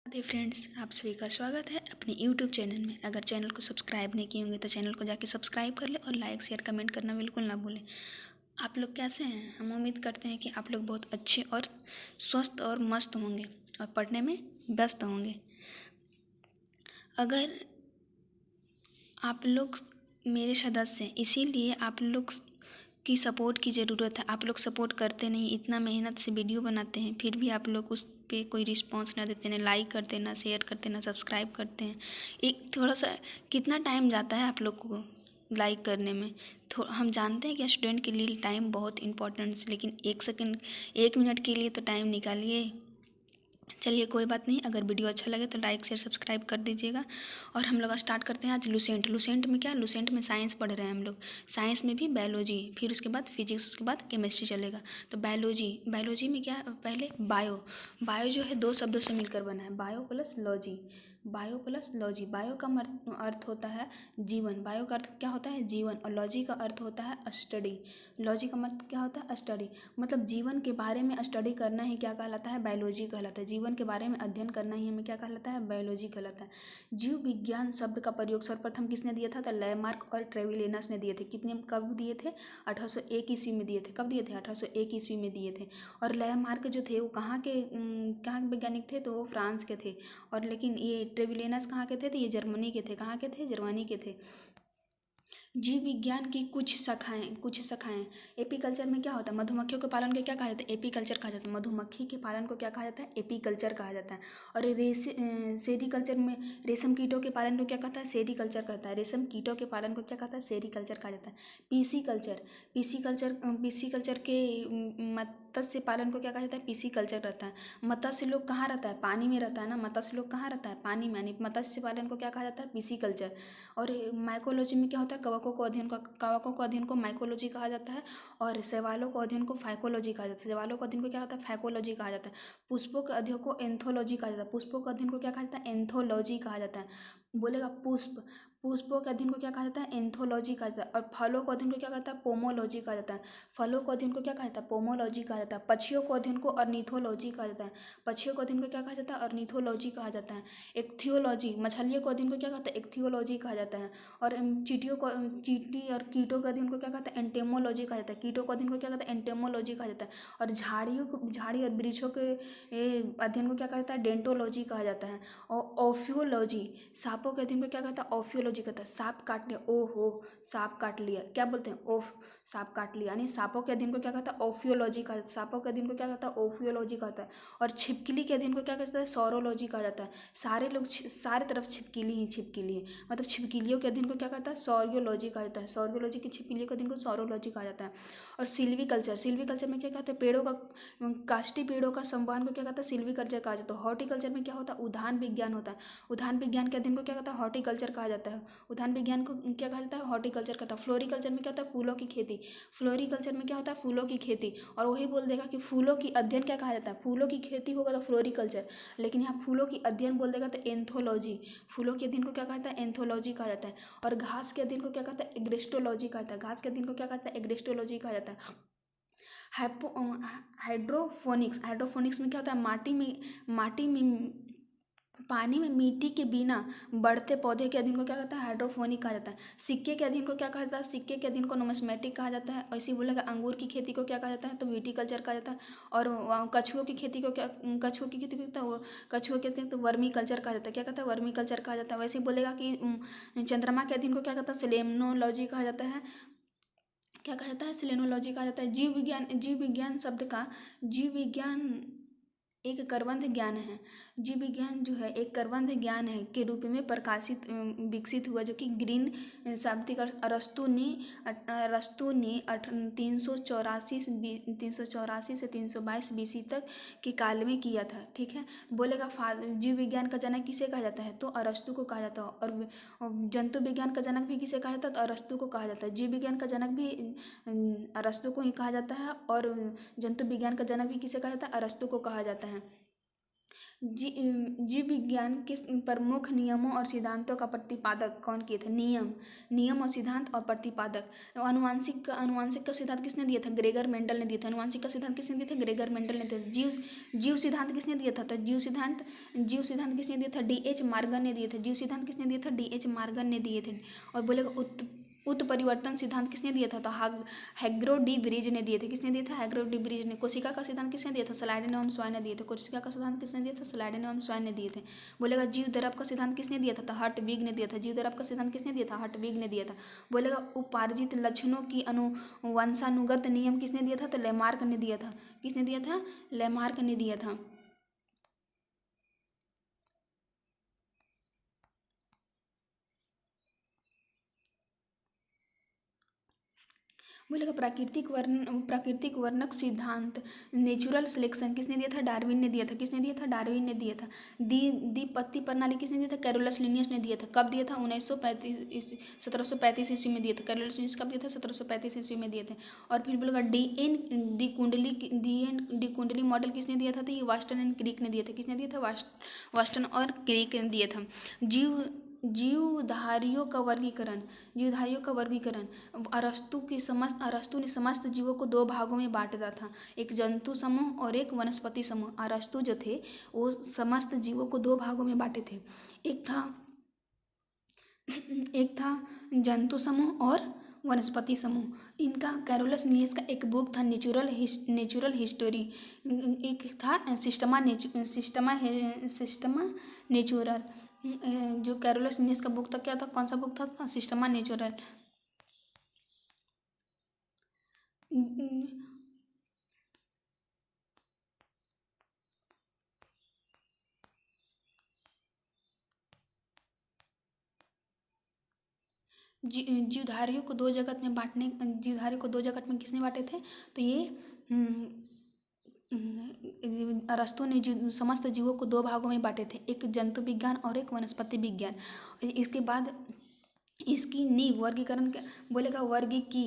Radhe friends, आप सभी का स्वागत है अपने YouTube चैनल में। अगर चैनल को सब्सक्राइब नहीं किए होंगे तो चैनल को जाके सब्सक्राइब कर ले और लाइक शेयर कमेंट करना बिल्कुल ना भूलें। आप लोग कैसे हैं? हम उम्मीद करते हैं कि आप लोग बहुत अच्छे और स्वस्थ और मस्त होंगे और पढ़ने में व्यस्त होंगे। अगर आप लोग मेरे सदस्य हैं, इसीलिए आप लोग की सपोर्ट की ज़रूरत है। आप लोग सपोर्ट करते नहीं, इतना मेहनत से वीडियो बनाते हैं, फिर भी आप लोग उस पे कोई रिस्पांस ना देते, ना लाइक करते, ना शेयर करते, ना सब्सक्राइब करते हैं। एक थोड़ा सा कितना टाइम जाता है आप लोग को लाइक करने में? हम जानते हैं कि स्टूडेंट के लिए टाइम बहुत इंपॉर्टेंट है, लेकिन 1 सेकंड 1 मिनट के लिए तो टाइम निकालिए। चलिए कोई बात नहीं, अगर वीडियो अच्छा लगे तो लाइक शेयर सब्सक्राइब कर दीजिएगा। और हम लोग स्टार्ट करते हैं आज लुसेंट में क्या, लुसेंट में साइंस पढ़ रहे हैं हम लोग। साइंस में भी बायोलॉजी, फिर उसके बाद फिजिक्स, उसके बाद केमिस्ट्री चलेगा। तो बायोलॉजी में क्या, पहले बायो जो है 2 शब्दों से मिलकर बना है, bio plus logy. Bio plus logy, bio का अर्थ होता है जीवन, बायो का अर्थ क्या होता है जीवन, और लॉजी का अर्थ होता है स्टडी। लॉजी का मतलब क्या होता है स्टडी, मतलब जीवन के बारे में स्टडी करना ही क्या कहलाता है, बायोलॉजी कहलाता है। जीवन के बारे में अध्ययन करना ही हमें क्या कहलाता है, बायोलॉजी कहलाता है। जीव विज्ञान शब्द का प्रयोग सर्वप्रथम किसने दिया था, तो लैमार्क और ट्रेविलियनस ने दिए थे। कितने कब दिए थे, 1801 ईस्वी में दिए थे। कब दिए थे, 1801 ईस्वी में दिए थे। और लैमार्क जो थे वो कहाँ के वैज्ञानिक थे, तो वो फ्रांस के थे। और लेकिन ये ट्रेविलियनस कहाँ के थे, तो ये जर्मनी के थे। कहाँ के थे, जर्मनी के थे। जीव विज्ञान की कुछ शाखाएं एपीकल्चर में क्या होता है, मधुमक्खियों के पालन को क्या कहा जाता है, एपीकल्चर कहा जाता है। मधुमक्खी के पालन को क्या कहा जाता है, एपीकल्चर कहा जाता है। और सेरीकल्चर में रेशम कीटों के पालन को क्या कहता है, सेरीकल्चर कहता है। रेशम कीटों के पालन को क्या कहता है, सेरीकल्चर कहा जाता है। पीसी कल्चर के मत्स्य पालन को क्या कहा जाता है, पीसी कल्चर रहता है। मत्स्य लोग कहाँ रहता है, पानी में रहता है ना, मत्स्य लोग कहाँ रहता है, पानी में, यानी मत्स्य पालन को क्या कहा जाता है, पीसी कल्चर। और माइकोलॉजी में क्या होता है, कवकों को अध्ययन को माइकोलॉजी कहा जाता है। और शैवालों को अध्ययन को फाइकोलॉजी कहा जाता है। शैवालों को अध्ययन को क्या होता है, फाइकोलॉजी कहा जाता है। पुष्पों के अध्ययन को एंथोलॉजी कहा जाता है। पुष्पों के अध्ययन को क्या कहा जाता है, एंथोलॉजी कहा जाता है। बोलेगा पुष्पों के अध्ययन को क्या कहा जाता है, एंथोलॉजी कहा जाता है। और फलों को अध्ययन को क्या कहता है, पोमोलॉजी कहा जाता है। फलों को अध्ययन को क्या कहा जाता है, पोमोलॉजी कहा जाता है। पक्षियों को अध्ययन को ऑर्निथोलॉजी कहा जाता है। पक्षियों को अध्ययन को क्या कहा जाता है, ऑर्निथोलॉजी कहा जाता है। इक्थियोलॉजी, मछलियों को अध्ययन को क्या कहता है, इक्थियोलॉजी कहा जाता है। और चींटी और कीटों के अध्ययन को क्या कहता है, एंटेमोलॉजी कहा जाता है। कीटों को अध्ययन को क्या कहता है, एंटेमोलॉजी कहा जाता है। और झाड़ी और वृक्षों के अध्ययन को क्या कहा जाता है, डेंटोलॉजी कहा जाता है। और ओफियोलॉजी, सांपों के अध्ययन को क्या कहता है, ओफियोलॉजी कहता है। सांप काट लिया, ओहो सांप काट लिया, क्या बोलते हैं, ओफ सांप काट लिया, यानी सांपों के अध्ययन को क्या कहता है, ओफियोलॉजी कहा जाता है। सांपों के अध्ययन को क्या कहता है, ओफियोलॉजी कहता है। और छिपकली के अध्ययन को क्या कहता है, सौरोलॉजी कहा जाता है। सारे तरफ छिपकली है, मतलब छिपकलियों के अध्ययन को क्या कहता है, सौरियोलॉजी कहा जाता है। सौरियोलॉजी की छिपकलियों के अध्ययन को सौरोलॉजी कहा जाता है। और सिल्वीकल्चर में क्या कहते हैं, काष्ठी पेड़ों का संवहन को क्या कहता है, सिल्वीकल्चर कहा जाता है। हॉर्टिकल्चर में क्या होता है, उद्यान विज्ञान होता है। उद्यान विज्ञान के अध्ययन को क्या कहता है, हॉर्टिकल्चर कहा जाता है। उद्यान विज्ञान को क्या कहा जाता है, हॉर्टिकल्चर कहता है। फ्लोरिकल्चर में क्या होता है, फूलों की खेती। फ्लोरिकल्चर में क्या होता है, फूलों की खेती। और वही बोल देगा कि फूलों की अध्ययन क्या कहा जाता है, फूलों की खेती होगा तो फ्लोरिकल्चर, लेकिन यहाँ फूलों की अध्ययन बोल देगा तो एंथोलॉजी। फूलों के अध्ययन को क्या कहता है, एंथोलॉजी कहा जाता है। और घास के अध्ययन को क्या कहता है, एग्रेस्टोलॉजी कहा जाता है। घास के अध्ययन को क्या कहता है, एग्रेस्टोलॉजी कहा जाता है। हाइपो हाइड्रोफोनिक्स में क्या होता है, माटी में पानी में मिट्टी के बिना बढ़ते पौधे के अध्ययन को क्या कहता है, हाइड्रोफोनिक कहा जाता है। सिक्के के अध्ययन को क्या कहा जाता है, सिक्के के अध्ययन को नुमिस्मेटिक कहा जाता है। ऐसे ही बोलेगा अंगूर की खेती को क्या कहा जाता है, तो विटीकल्चर कहा जाता है। और कछुओं की खेती को क्या, कछुओं की खेती को कहता है, कछुओं के तो वर्मी कल्चर कहा जाता है। क्या कहता है, वर्मी कल्चर कहा जाता है। वैसे ही बोलेगा कि चंद्रमा के अध्ययन को क्या कहता है, सेलेनोलॉजी कहा जाता है। क्या कहा जाता है, सेलेनोलॉजी कहा जाता है। जीव विज्ञान एक करवंध ज्ञान है। जीव विज्ञान जो है एक करवंध ज्ञान है के रूप में विकसित हुआ, जो कि ग्रीन शाब्दिक अरस्तु ने 384 से 322 बीसी तक के काल में किया था। ठीक है, बोलेगा जीव विज्ञान का जनक किसे कहा जाता है, तो अरस्तु को कहा जाता है। और जंतु विज्ञान का जनक भी किसे कहा जाता है, तो अरस्तु को कहा जाता है। जीव विज्ञान का जनक भी अरस्तु को ही कहा जाता है। और जंतु विज्ञान का जनक भी किसे कहा जाता है, अरस्तु को कहा जाता है। जीव विज्ञान के प्रमुख नियमों और सिद्धांतों का प्रतिपादक कौन किए थे? नियम और सिद्धांत और प्रतिपादक। आनुवांशिक का सिद्धांत किसने दिया था? ग्रेगर मेंडल ने दिया था। आनुवांशिक का सिद्धांत किसने दिया था? ग्रेगर मेंडल ने दिया था। जीव सिद्धांत किसने दिया था? तो जीव सिद्धांत किसने दिया था? डीएच मार्गन ने दिए थे। जीव सिद्धांत किसने दिया था? डीएच मार्गन ने दिए थे। और बोलेगा उत्परिवर्तन सिद्धांत किसने दिया था? तो हैग्रो डी ब्रिज ने दिए थे। किसने दिया था? हैग्रो डी ब्रिज ने। कोशिका का सिद्धांत किसने दिया था? स्लाइडेन एवं स्वयं ने दिए थे। कोशिका का सिद्धांत किसने दिया था? स्लाइडेन एवं स्वयं ने दिए थे। बोलेगा जीव द्रव का सिद्धांत किसने दिया था? तो हर्टविग ने दिया था। जीव द्रव का सिद्धांत किसने दिया था? हर्टविग ने दिया था। बोलेगा उपार्जित लक्षणों की वंशानुगत नियम किसने दिया था? तो लेमार्क ने दिया था। किसने दिया था? लेमार्क ने दिया था। बोलेगा प्राकृतिक वर्णक सिद्धांत नेचुरल सिलेक्शन किसने दिया था? डार्विन ने दिया था। किसने दिया था? डार्विन ने दिया था। द्विपत्ति प्रणाली किसने दिया था? कैरोलस लिनियस ने दिया था। कब दिया था? 1735 ईस्वी में दिया था। कैरोलस लिनियस कब दिया था? 1735 ईस्वी में दिए थे। और फिर बोलेगा डी कुंडली मॉडल किसने दिया था? तो ये वास्टन एंड क्रिक ने दिया था। किसने दिया था? वास्टन और क्रिक ने दिया था। जीवधारियों का वर्गीकरण अरस्तु ने समस्त जीवों को दो भागों में बांटा था। एक जंतु समूह और एक वनस्पति समूह। अरस्तु जो थे वो समस्त जीवों को दो भागों में बांटे थे। एक था जंतु समूह और वनस्पति समूह। इनका कैरोलस लिनियस का एक बुक था नेचुरल हिस्टोरी। एक था सिस्टमा नेचुरल। जो कैरोलस लिनियस का बुक था क्या था? कौन सा बुक था? Systema natural. जीवधारियों को दो जगत में किसने बांटे थे? तो ये अरस्तु ने समस्त जीवों को दो भागों में बांटे थे। एक जंतु विज्ञान और एक वनस्पति विज्ञान। इसके बाद इसकी नींव वर्गीकरण बोलेगा वर्गीकी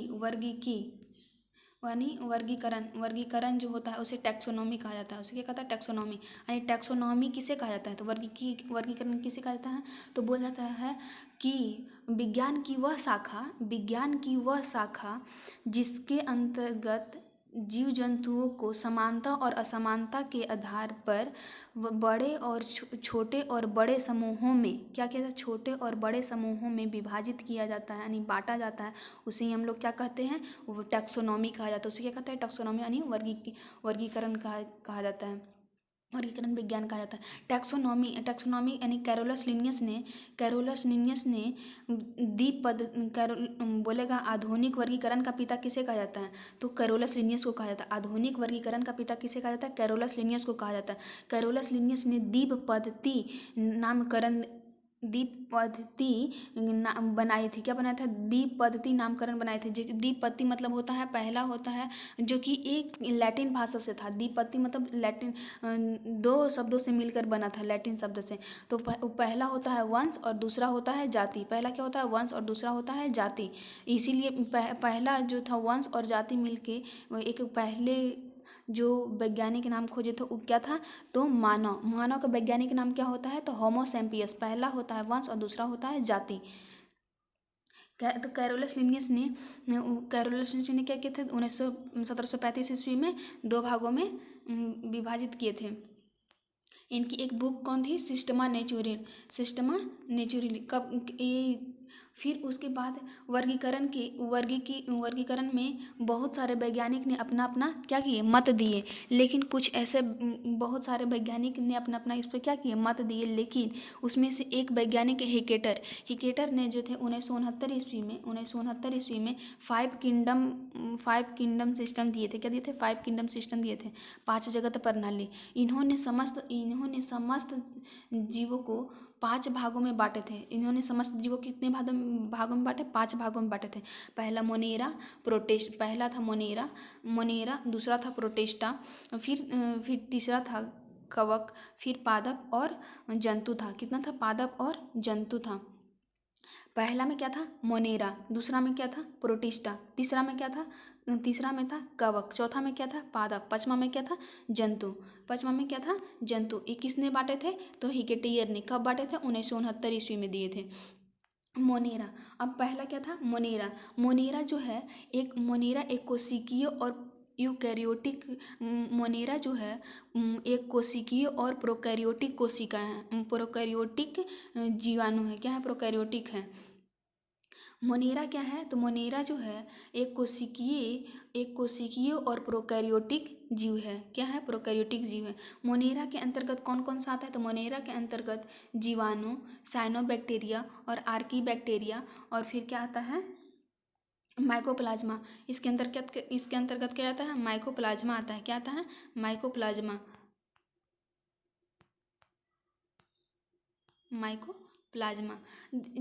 यानी वर्गीकरण जो होता है उसे टैक्सोनॉमी कहा जाता है। उसे क्या कहता है? टैक्सोनॉमी। यानी टैक्सोनॉमी किसे कहा जाता है? तो वर्गीकरण किसे कहा जाता है? तो बोला जाता है कि विज्ञान की वह शाखा जिसके अंतर्गत जीव जंतुओं को समानता और असमानता के आधार पर बड़े और छोटे और बड़े समूहों में क्या किया जाता है? छोटे और बड़े समूहों में विभाजित किया जाता है यानी बांटा जाता है। उसे ही हम लोग क्या कहते हैं? वो टैक्सोनॉमी कहा जाता है। उसे क्या कहते हैं? टैक्सोनॉमी यानी वर्गीकरण कहा जाता है। वर्गीकरण विज्ञान कहा जाता है। टैक्सोनॉमी यानी कैरोलस लिनियस ने बोलेगा आधुनिक वर्गीकरण का पिता किसे कहा जाता है? तो कैरोलस लिनियस को कहा जाता है। आधुनिक वर्गीकरण का पिता किसे कहा जाता है? कैरोलस लिनियस को कहा जाता है। कैरोलस लिनियस ने द्वीप पद्धति बनाई थी। क्या बनाया था? द्वीप पद्धति नामकरण बनाए थे। द्वीप पद्धति मतलब होता है पहला होता है जो कि एक लैटिन भाषा से था। द्वीप पद्धति मतलब लैटिन दो शब्दों से मिलकर बना था लैटिन शब्द से। तो पहला होता है वंश और दूसरा होता है जाति। पहला क्या होता है? वंश और दूसरा होता है जाति। इसीलिए पहला जो था वंश और जाति मिलके एक पहले जो वैज्ञानिक नाम खोजे थे वो क्या था? तो मानव का वैज्ञानिक नाम क्या होता है? तो होमो सैपियंस। पहला होता है वंश और दूसरा होता है जाति। तो कैरोलस लिनियस ने क्या किए थे? 1735 ईस्वी में दो भागों में विभाजित किए थे। इनकी एक बुक कौन थी? Systema natural. कब ये फिर उसके बाद वर्गीकरण में बहुत सारे वैज्ञानिक ने अपना अपना क्या किए? मत दिए। लेकिन कुछ ऐसे बहुत सारे वैज्ञानिक ने अपना अपना इस पर क्या किए? मत दिए। लेकिन उसमें से एक वैज्ञानिक हिकेटर ने जो थे 1969 ईस्वी में फाइव किंगडम सिस्टम दिए थे। क्या दिए थे? 5 किंगडम सिस्टम दिए थे। 5 जगत प्रणाली। इन्होंने समस्त जीवों को 5 भागों में बांटे थे। इन्होंने समस्त जीवों को कितने भागों में बांटे? 5 भागों में बांटे थे। पहला था मोनेरा, दूसरा था प्रोटेस्टा, फिर तीसरा था कवक, फिर पादप और जंतु था। कितना था? पादप और जंतु था। पहला में क्या था? मोनेरा। दूसरा में क्या था? प्रोटिस्टा। तीसरा में क्या था? तीसरा में था कवक। चौथा में क्या था? पादप। पांचवा में क्या था? जंतु। पांचवा में क्या था? जंतु। ये किसने बांटे थे? तो हिकेटियर ने। कब बांटे थे? 1969 ईस्वी में दिए थे। मोनेरा। अब पहला क्या था? मोनेरा। मोनेरा जो है, मोनेरा एक कोशिकीय और यूकैरियोटिक। मोनेरा जो है एक कोशिकीय और प्रोकैरियोटिक कोशिका है। प्रोकैरियोटिक जीवाणु है। क्या है? प्रोकैरियोटिक है। मोनेरा क्या है? तो मोनेरा जो है एक कोशिकीय और प्रोकैरियोटिक जीव है। क्या है? प्रोकैरियोटिक जीव है। मोनेरा के अंतर्गत कौन कौन सा आता है? तो मोनेरा के अंतर्गत जीवाणु, साइनोबैक्टीरिया और आर्कीबैक्टीरिया, और फिर क्या आता है? माइकोप्लाज्मा। इसके अंतर्गत क्या आता है? माइकोप्लाज्मा आता है। क्या आता है? माइकोप्लाज्मा। माइकोप्लाज्मा।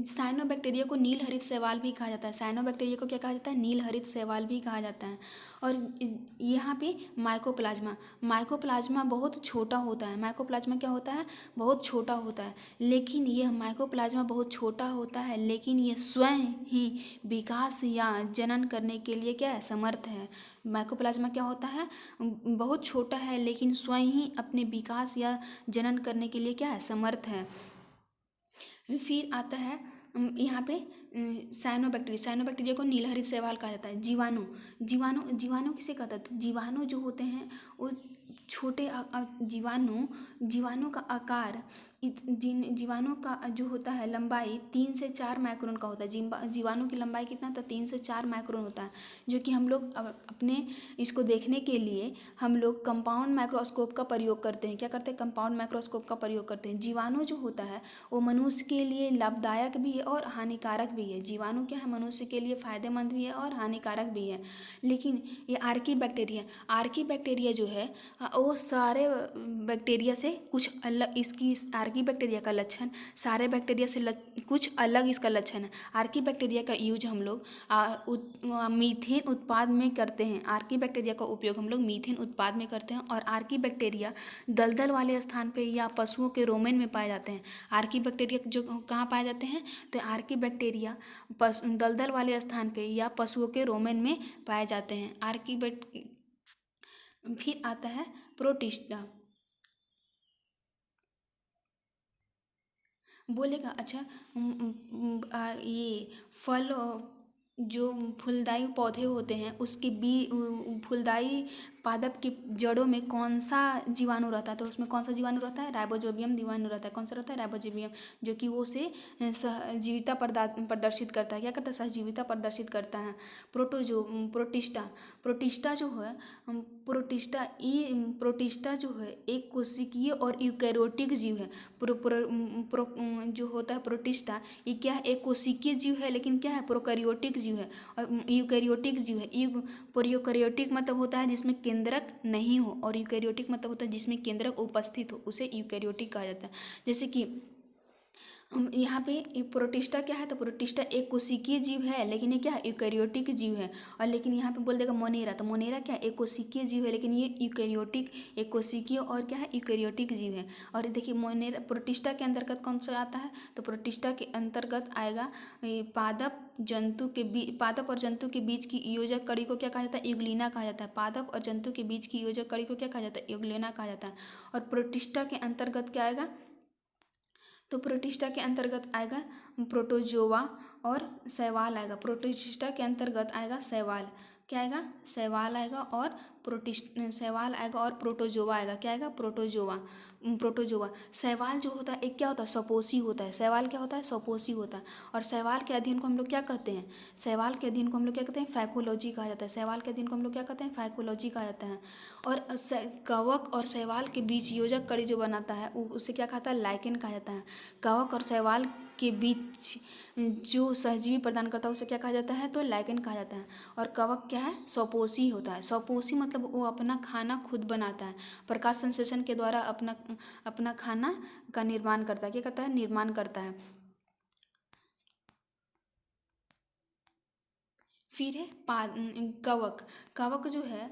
साइनोबैक्टीरिया को नील हरित शैवाल भी कहा जाता है। साइनोबैक्टीरिया को क्या कहा जाता है? नील हरित शैवाल भी कहा जाता है। और यहाँ पे माइकोप्लाज्मा बहुत छोटा होता है। माइकोप्लाज्मा क्या होता है? बहुत छोटा होता है। लेकिन यह माइकोप्लाज्मा बहुत छोटा होता है, लेकिन यह स्वयं ही विकास या जनन करने के लिए क्या है? समर्थ है। माइकोप्लाज्मा क्या होता है? बहुत छोटा है, लेकिन स्वयं ही अपने विकास या जनन करने के लिए क्या है? समर्थ है। फिर आता है यहाँ पे साइनोबैक्टीरिया। साइनोबैक्टीरिया को नीलहरित शैवाल कहा जाता है। जीवाणु। जीवाणु किसे कहता है? तो जीवाणु जो होते हैं वो छोटे जीवाणु का आकार, जिन जीवाणु का जो होता है लंबाई 3 से 4 माइक्रोन का होता है। जीवाणु की लंबाई कितना? तो 3 से 4 माइक्रोन होता है। जो कि हम लोग अपने इसको देखने के लिए हम लोग कंपाउंड माइक्रोस्कोप का प्रयोग करते हैं। क्या करते हैं? कंपाउंड माइक्रोस्कोप का प्रयोग करते हैं। जीवाणु जो होता है वो मनुष्य के लिए लाभदायक भी है और हानिकारक भी है। जीवाणु क्या है? मनुष्य के लिए फायदेमंद भी है और हानिकारक भी है। लेकिन ये आर्की बैक्टीरिया जो है वो सारे बैक्टीरिया से कुछ अलग, इसकी आर्की बैक्टीरिया का लक्षण सारे बैक्टीरिया से कुछ अलग इसका लक्षण है। आर्की बैक्टीरिया का यूज हम लोग मीथेन उत्पाद में करते हैं। आर्की बैक्टीरिया का उपयोग हम लोग मीथेन उत्पाद में करते हैं। और आर्की बैक्टीरिया दलदल वाले स्थान पे या पशुओं के रोमन में पाए जाते हैं। आर्की बैक्टीरिया जो कहाँ पाए जाते हैं? तो आर्की बैक्टीरिया दलदल वाले स्थान पे या पशुओं के रोमन में पाए जाते हैं। फिर आता है प्रोटिस्टा। बोलेगा अच्छा। ये फल जो फूलदायी पौधे होते हैं उसके फूलदायी पादप की जड़ों में कौन सा जीवाणु रहता है? तो उसमें कौन सा जीवाणु रहता है? राइबोजोबियम जीवाणु रहता है। कौन सा रहता है? राइबोजोबियम। जो कि वो से सहजीविता प्रदर्शित करता है। क्या करता है? सहजीविता प्रदर्शित करता है। प्रोटिस्टा। प्रोटिस्टा जो है प्रोटिस्टा जो है एक कोशिकीय और यूकैरियोटिक जीव है। जो होता है प्रोटिस्टा, ये क्या है? एक कोशिकीय जीव है, लेकिन क्या है? प्रोकैरियोटिक जीव है और यूकैरियोटिक जीव है। प्रोकैरियोटिक मतलब होता है जिसमें केंद्रक नहीं हो, और यूकैरियोटिक मतलब होता है जिसमें केंद्रक उपस्थित हो, उसे यूकैरियोटिक कहा जाता है। जैसे कि यहाँ पे प्रोटिस्टा क्या है? तो प्रोटिस्टा एक कोशिकीय जीव है, लेकिन ये क्या है? यूकैरियोटिक जीव है। और लेकिन यहाँ पे बोल देगा मोनेरा, तो मोनेरा क्या है? एक कोशिकीय जीव है, लेकिन ये यूकैरियोटिक, एक कोशिकीय और क्या है? यूकैरियोटिक जीव है। और देखिए मोनेरा प्रोटिस्टा के अंतर्गत कौन सा आता है? तो प्रोटिस्टा के अंतर्गत आएगा पादप और जंतु के बीच की योजक कड़ी को क्या कहा जाता है? यूग्लिना कहा जाता है। पादप और जंतु के बीच की योजक कड़ी को क्या कहा जाता है? यूग्लिना कहा जाता है। और प्रोटिस्टा के अंतर्गत क्या आएगा? तो प्रोटिस्टा के अंतर्गत आएगा प्रोटोजोआ और शैवाल आएगा। प्रोटिस्टा के अंतर्गत आएगा शैवाल। क्या आएगा? शैवाल आएगा और शैवाल आएगा और प्रोटोजोआ आएगा। क्या आएगा? प्रोटोजोआ। शैवाल जो होता है एक क्या होता है? सपोषी होता है। शैवाल क्या होता है? सपोषी होता है। और शैवाल के अध्ययन को हम लोग क्या कहते हैं? शैवाल के अध्ययन को हम लोग क्या कहते हैं? फाइकोलॉजी कहा जाता है। शैवाल के अध्ययन को हम लोग क्या कहते हैं? फाइकोलॉजी कहा जाता है। और कवक और शैवाल के बीच योजक कड़ी जो बनाता है उसे क्या कहता है? लाइकेन कहा जाता है। कवक और शैवाल के बीच जो सहजीवी प्रदान करता है उसे क्या कहा जाता है? तो लाइकेन कहा जाता है। और कवक क्या है? स्वपोषी होता है। स्वपोषी मतलब वो अपना खाना खुद बनाता है, प्रकाश संश्लेषण के द्वारा अपना खाना का निर्माण करता है। क्या करता है? निर्माण करता है। फिर है कवक। कवक जो है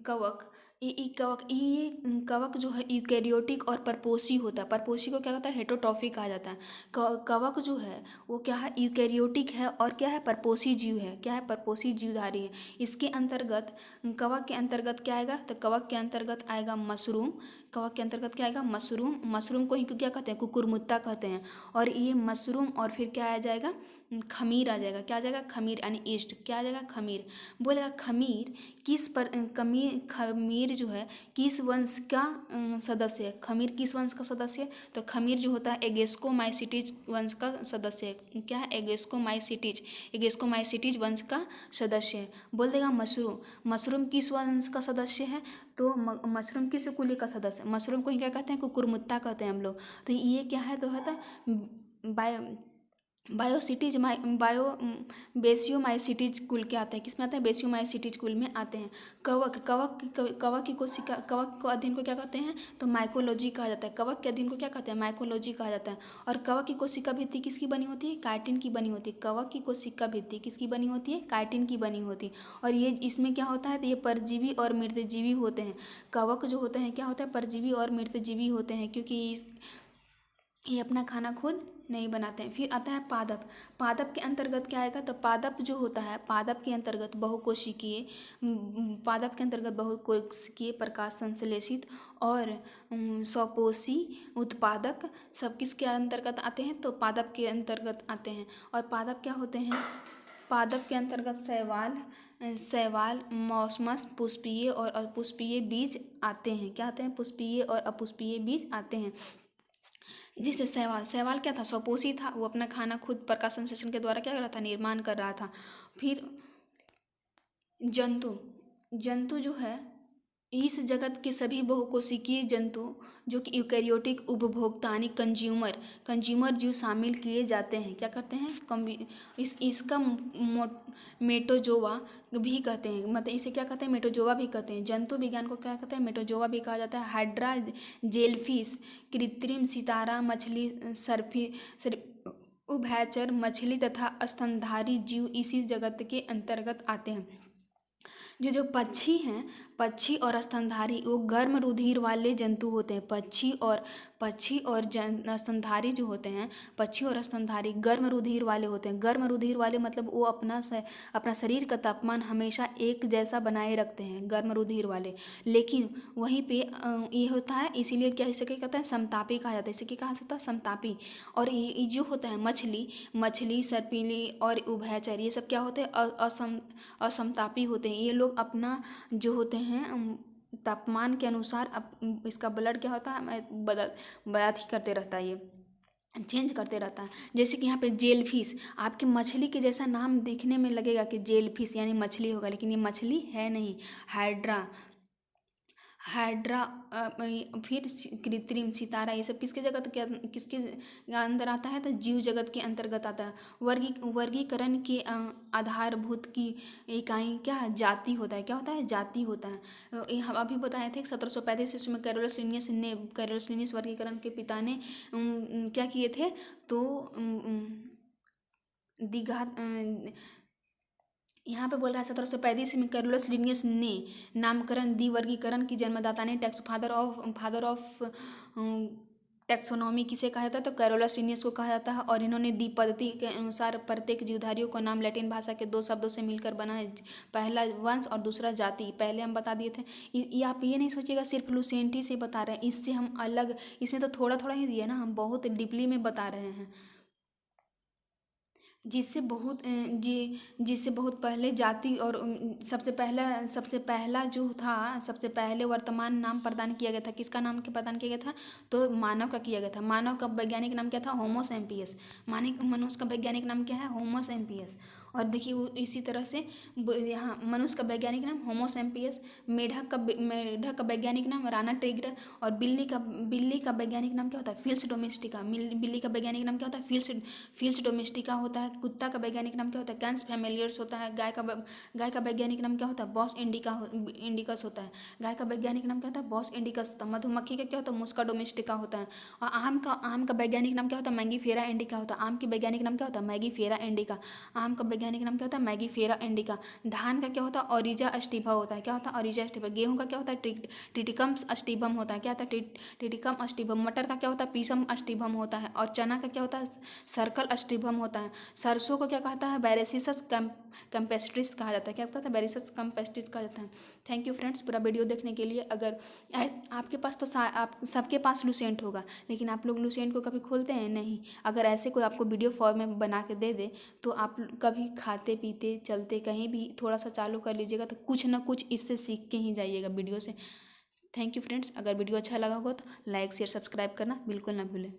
कवक ये कवक जो है यूकेरियोटिक और परपोसी होता है। परपोसी को क्या कहता है, हेटरोट्रॉफिक कहा जाता है। कवक जो है वो क्या है, यूकेरियोटिक है और क्या है, परपोसी जीव है। क्या है, परपोसी जीवधारी है। इसके अंतर्गत कवक के अंतर्गत क्या आएगा, तो कवक के अंतर्गत आएगा मशरूम। कवक के अंतर्गत क्या आएगा, मशरूम। मशरूम को ही क्या कहते हैं, कुकुरमुत्ता कहते हैं। और ये मशरूम और फिर क्या आ जाएगा, खमीर आ जाएगा। क्या आ जाएगा, खमीर यानी ईस्ट। क्या आ जाएगा, खमीर। बोलेगा खमीर किस पर खमीर जो है किस वंश का सदस्य है। खमीर किस वंश का सदस्य है, तो खमीर जो होता है एगेस्कोमाइसिटीज वंश का सदस्य है। क्या है, एगेस्कोमाइसिटीज वंश का सदस्य है। बोल देगा मशरूम। मशरूम किस वंश का सदस्य है, तो मशरूम किस कुली का सदस्य है। मशरूम को ही क्या कहते हैं, कुकुरमुत्ता कहते हैं हम लोग। तो ये क्या है, तो होता है बायोसिटीज बेसियोमाइसिटीज कुल के आते हैं। किस में आते हैं, बेसियोमाइसिटीज कुल में आते हैं। कवक की कोशिका, कवक को अध्ययन को क्या कहते हैं, तो माइकोलॉजी कहा जाता है। कवक के अध्ययन को क्या कहते हैं, माइकोलॉजी कहा जाता है। और कवक की कोशिका भित्ति किसकी बनी होती है, काइटिन की बनी होती है। कवक की कोशिका भित्ति किसकी बनी होती है, काइटिन की बनी होती है। और ये इसमें क्या होता है, तो ये परजीवी और मृतजीवी होते हैं। कवक जो होते हैं क्या होता है, परजीवी और मृतजीवी होते हैं, क्योंकि ये अपना खाना खुद नहीं बनाते हैं। फिर आता है पादप। पादप के अंतर्गत क्या आएगा, तो पादप जो होता है, पादप के अंतर्गत बहुकोशिकीय, पादप के अंतर्गत बहुकोशिकीय, प्रकाश संश्लेषित और स्वपोषी उत्पादक सब किसके अंतर्गत आते हैं, तो पादप के अंतर्गत आते हैं। और पादप क्या होते हैं, पादप के अंतर्गत शैवाल मॉस्मस, पुष्पीय और अपुष्पीय बीज आते हैं। क्या आते हैं, पुष्पीय और अपुष्पीय बीज आते हैं। जैसे शैवाल क्या था, स्वपोषी था। वो अपना खाना खुद प्रकाश संश्लेषण के द्वारा क्या कर रहा था, निर्माण कर रहा था। फिर जंतु जो है, इस जगत के सभी बहुकोशिकीय जंतु जो कि यूकैरियोटिक उपभोक्तानी कंज्यूमर जीव शामिल किए जाते हैं। क्या करते हैं, इसका मेटोजोवा भी कहते हैं। मतलब इसे क्या कहते हैं, मेटोजोवा भी कहते हैं। जंतु विज्ञान को क्या कहते हैं, मेटोजोवा भी कहा जाता है। हाइड्रा, जेलफिश, कृत्रिम सितारा मछली, उभयचर मछली तथा स्तनधारी जीव इसी जगत के अंतर्गत आते हैं। जो पक्षी हैं, पक्षी और स्तनधारी वो गर्म रुधिर वाले जंतु होते हैं। पक्षी और स्तनधारी जो होते हैं, पक्षी और स्तनधारी गर्म रुधिर वाले होते हैं। गर्म रुधिर वाले मतलब वो अपना शरीर का तापमान हमेशा एक जैसा बनाए रखते हैं, गर्म रुधिर वाले। लेकिन वहीं पे ये होता है, इसीलिए क्या इसे क्या कहता है, समतापी कहा जाता है। इसे क्या कहा जाता है, समतापी। और ये जो होता है मछली सर्पिली और उभयचर, ये सब क्या होते हैं, असमतापी होते हैं। ये लोग अपना जो होते हैं तापमान के अनुसार इसका ब्लड क्या होता है, बदल ही करते रहता है, ये चेंज करते रहता है। जैसे कि यहाँ पे जेलफिश, आपके मछली के जैसा नाम देखने में लगेगा कि जेलफिश यानी मछली होगा, लेकिन ये मछली है नहीं। हाइड्रा फिर कृत्रिम सितारा, ये सब किसके जगत के किसके अंदर आता है, तो जीव जगत के अंतर्गत आता है। वर्गीकरण के आधारभूत की इकाई क्या है, जाति होता है। क्या होता है, जाति होता है। ये हम अभी बताए थे 1735 ईस्वी में कैरोलस लिनियस वर्गीकरण के पिता ने क्या किए थे, तो द्विघात यहाँ पे बोल रहा है 1735 में कैरोलस लिनियस ने नामकरण द्विवर्गीकरण की जन्मदाता ने फादर ऑफ टैक्सोनॉमी किसे कहा जाता है, तो कैरोलस लिनियस को कहा जाता है। और इन्होंने द्विपद्धति के अनुसार प्रत्येक जीवधारियों का नाम लैटिन भाषा के दो शब्दों से मिलकर बना है। पहला वंश और दूसरा जाति, पहले हम बता दिए थे। ये आप ये नहीं सोचिएगा सिर्फ लुसेंटी से बता रहे हैं, इससे हम अलग, इसमें तो थोड़ा थोड़ा ही दिया ना, हम बहुत डीपली में बता रहे हैं। जिससे बहुत पहले जाति और सबसे पहले वर्तमान नाम प्रदान किया गया था। किसका नाम के प्रदान किया गया था, तो मानव का किया गया था। मानव का वैज्ञानिक नाम क्या था, होमो सैम्पियस। मनुष्य का वैज्ञानिक नाम क्या है, होमो सैम्पियस। और देखिए इसी तरह से यहाँ मनुष्य का वैज्ञानिक नाम होमो सैम्पियस, मेढक का वैज्ञानिक नाम राना टेगर, और बिल्ली का वैज्ञानिक नाम क्या होता है, फिल्स डोमेस्टिका। बिल्ली का वैज्ञानिक नाम क्या होता है, फिल्स डोमेस्टिका होता है। कुत्ता का वैज्ञानिक नाम क्या होता है, कैंस फैमिलियर्स होता है। गाय का वैज्ञानिक नाम क्या होता है, बॉस इंडिकस होता है। गाय का वैज्ञानिक नाम क्या होता है, बॉस इंडिकस होता है। मधुमक्खी का क्या होता है, मुस्का डोमेस्टिका होता है। और आम का वैज्ञानिक नाम क्या होता है, मैंगीफेरा इंडिका होता है। आम की वैज्ञानिक नाम क्या होता है, मैगीफेरा इंडिका। आम का वैज्ञानिक नाम क्या होता है? मैगीफेरा इंडिका। धान का क्या होता है? ओरिजा स्टिभा होता है। क्या होता है? ओरिजा स्टिभा। गेहूं का क्या होता है? ट्रिटिकम स्टिभम होता है। क्या होता है? ट्रिटिकम स्टिभम। मटर का क्या होता है? पीसम स्टिभम होता है। और चना का क्या होता है? सर्कल स्टिभम होता है। सरसों को क्या कहता है? बैरेसिसस कैम्पेस्ट्रिस कहा जाता है। क्या कहता है? बैरेसिसस कैम्पेस्ट्रिस कहा जाता है। थैंक यू फ्रेंड्स पूरा वीडियो देखने के लिए। अगर आपके पास तो आप सबके पास लुसेंट होगा, लेकिन आप लोग लुसेंट को कभी खोलते हैं नहीं। अगर ऐसे कोई आपको वीडियो फॉर्म में बना के दे दे तो आप कभी खाते पीते चलते कहीं भी थोड़ा सा चालू कर लीजिएगा, तो कुछ ना कुछ इससे सीख के ही जाइएगा वीडियो से। Thank you friends. अगर वीडियो अच्छा लगा होगा तो लाइक शेयर सब्सक्राइब करना बिल्कुल ना भूलें।